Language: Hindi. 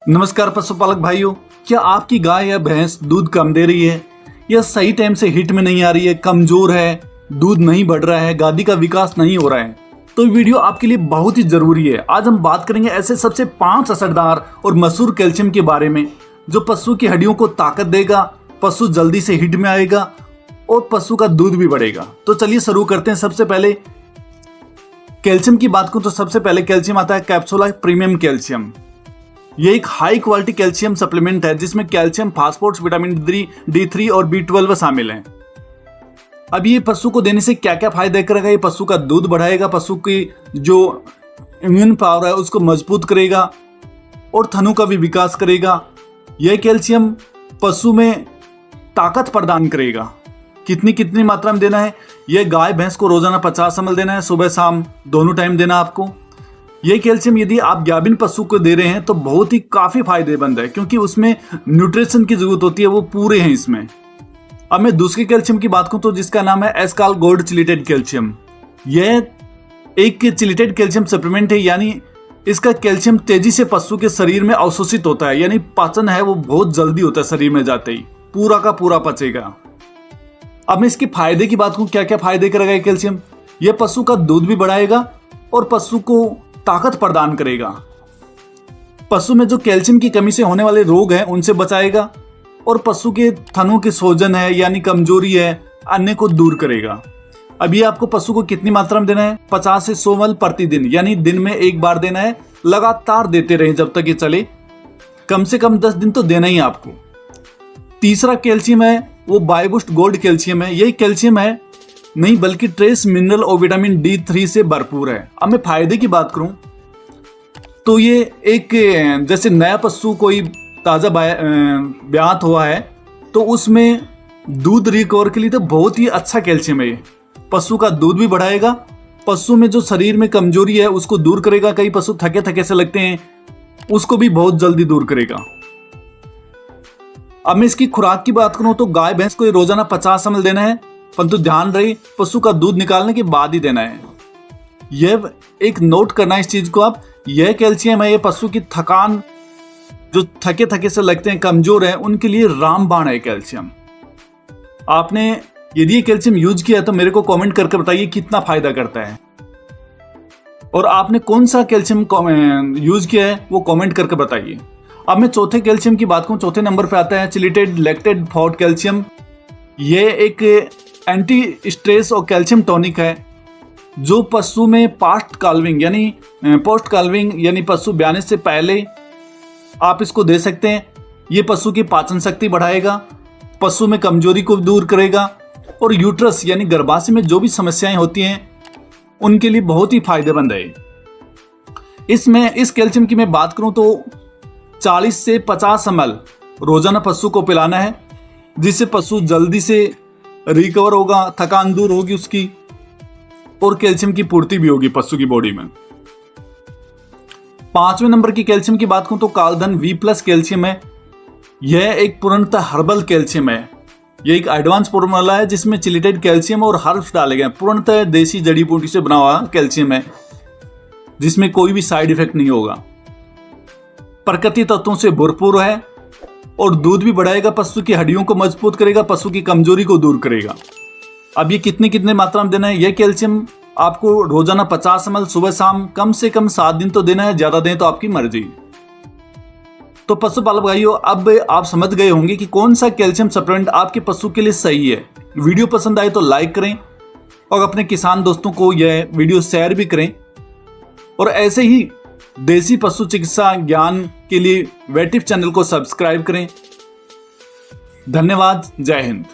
नमस्कार पशुपालक भाइयों, क्या आपकी गाय या भैंस दूध कम दे रही है या सही टाइम से हिट में नहीं आ रही है, कमजोर है, दूध नहीं बढ़ रहा है, गादी का विकास नहीं हो रहा है? तो वीडियो आपके लिए बहुत ही जरूरी है। आज हम बात करेंगे ऐसे सबसे 5 असरदार और मशहूर कैल्शियम के बारे में जो पशु की हड्डियों को ताकत देगा, पशु जल्दी से हिट में आएगा और पशु का दूध भी बढ़ेगा। तो चलिए शुरू करते हैं। सबसे पहले कैल्शियम की बात करूं तो सबसे पहले कैल्शियम आता है कैप्सूला प्रीमियम कैल्शियम। ये एक हाई क्वालिटी कैल्शियम सप्लीमेंट है जिसमें कैल्शियम, फास्फोरस, विटामिन D3 और B12 शामिल हैं। अब ये पशु को देने से क्या क्या फायदे करेगा? ये पशु का दूध बढ़ाएगा, पशु की जो इम्यून पावर है उसको मजबूत करेगा और थनों का भी विकास करेगा। यह कैल्शियम पशु में ताकत प्रदान करेगा। कितनी मात्रा में देना है? यह गाय भैंस को रोजाना 50 ml देना है, सुबह शाम दोनों टाइम देना आपको। ये कैल्शियम यदि आप गाभिन पशु को दे रहे हैं तो बहुत ही काफी फायदेमंद है क्योंकि उसमें न्यूट्रिशन की जरूरत होती है, वो पूरे हैं इसमें। अब मैं दूसरे कैल्शियम की बात करूं तो जिसका नाम है एस्काल गोल्ड चिलेटेड कैल्शियम। यह एक चिलेटेड कैल्शियम सप्लीमेंट है, यानी इसका कैल्शियम तेजी से पशु के शरीर में अवशोषित होता है, यानी पाचन है वो बहुत जल्दी होता है, शरीर में जाते ही पूरा का पूरा पचेगा। अब मैं इसके फायदे की बात करूं, क्या क्या फायदे करेगा ये कैल्शियम? यह पशु का दूध भी बढ़ाएगा और पशु को ताकत प्रदान करेगा। पशु में जो कैल्शियम की कमी से होने वाले रोग हैं उनसे बचाएगा और पशु के थनों के सूजन है यानी कमजोरी है अन्य को दूर करेगा। अब ये आपको पशु को कितनी मात्रा में देना है? 50 से 100 ml प्रतिदिन, यानी दिन में एक बार देना है। लगातार देते रहे जब तक ये चले, कम से कम 10 दिन तो देना ही आपको। तीसरा कैल्शियम है वो बायोबूस्ट गोल्ड कैल्शियम है। यही कैल्शियम है नहीं बल्कि ट्रेस मिनरल और विटामिन D3 से भरपूर है। अब मैं फायदे की बात करूं तो ये एक जैसे नया पशु कोई ताजा ब्यात हुआ है तो उसमें दूध रिकवर के लिए तो बहुत ही अच्छा कैल्शियम है। ये पशु का दूध भी बढ़ाएगा, पशु में जो शरीर में कमजोरी है उसको दूर करेगा। कई पशु थके थके से लगते हैं, उसको भी बहुत जल्दी दूर करेगा। अब मैं इसकी खुराक की बात करूं तो गाय भैंस को रोजाना 50 ml देना है, परंतु ध्यान रहे पशु का दूध निकालने के बाद ही देना है। यह एक नोट करना इस चीज को आप, यह कैल्शियम है ये पशु की थकान, जो थके थके से लगते हैं, कमजोर है, उनके लिए रामबाण है कैल्शियम। आपने यदि ये कैल्शियम यूज किया है तो मेरे को कमेंट करके बताइए कितना फायदा करता है और आपने कौन सा कैल्शियम यूज किया है वो कमेंट करके बताइए। अब मैं चौथे कैल्शियम की बात करूं, चौथे नंबर पे आता है चिलेटेड लैक्टेड फॉड कैल्शियम। यह एक एंटी स्ट्रेस और कैल्शियम टॉनिक है जो पशु में पोस्ट काल्विंग यानी पशु ब्याने से पहले आप इसको दे सकते हैं। ये पशु की पाचन शक्ति बढ़ाएगा, पशु में कमजोरी को दूर करेगा और यूट्रस यानी गर्भाशय में जो भी समस्याएं होती हैं उनके लिए बहुत ही फायदेमंद है। इस कैल्शियम की मैं बात करूं तो 40 से 50 ml रोजाना पशु को पिलाना है जिससे पशु जल्दी से रिकवर होगा, थकान दूर होगी उसकी और कैल्शियम की पूर्ति भी होगी पशु की बॉडी में। 5वें नंबर की कैल्शियम की बात करूं तो कालधन V+ कैल्शियम है। यह एक पूर्णतः हर्बल कैल्शियम है। यह एक एडवांस फॉर्मूला है जिसमें चिलेटेड कैल्शियम और हर्ब्स डाले गए, पूर्णतः देसी जड़ी बूटी से बना हुआ कैल्शियम है जिसमें कोई भी साइड इफेक्ट नहीं होगा। प्राकृतिक तत्वों से भरपूर है और दूध भी बढ़ाएगा, पशु की हड्डियों को मजबूत करेगा, पशु की कमजोरी को दूर करेगा। अब ये कितने मात्रा में देना है? यह कैल्शियम आपको रोजाना 50 ml सुबह शाम कम से कम 7 दिन तो देना है, ज्यादा दें तो आपकी मर्जी। तो पशुपालक भाइयों, अब आप समझ गए होंगे कि कौन सा कैल्शियम सप्लीमेंट आपके पशु के लिए सही है। वीडियो पसंद आए तो लाइक करें और अपने किसान दोस्तों को यह वीडियो शेयर भी करें और ऐसे ही देसी पशु चिकित्सा ज्ञान के लिए वेटिव चैनल को सब्सक्राइब करें। धन्यवाद। जय हिंद।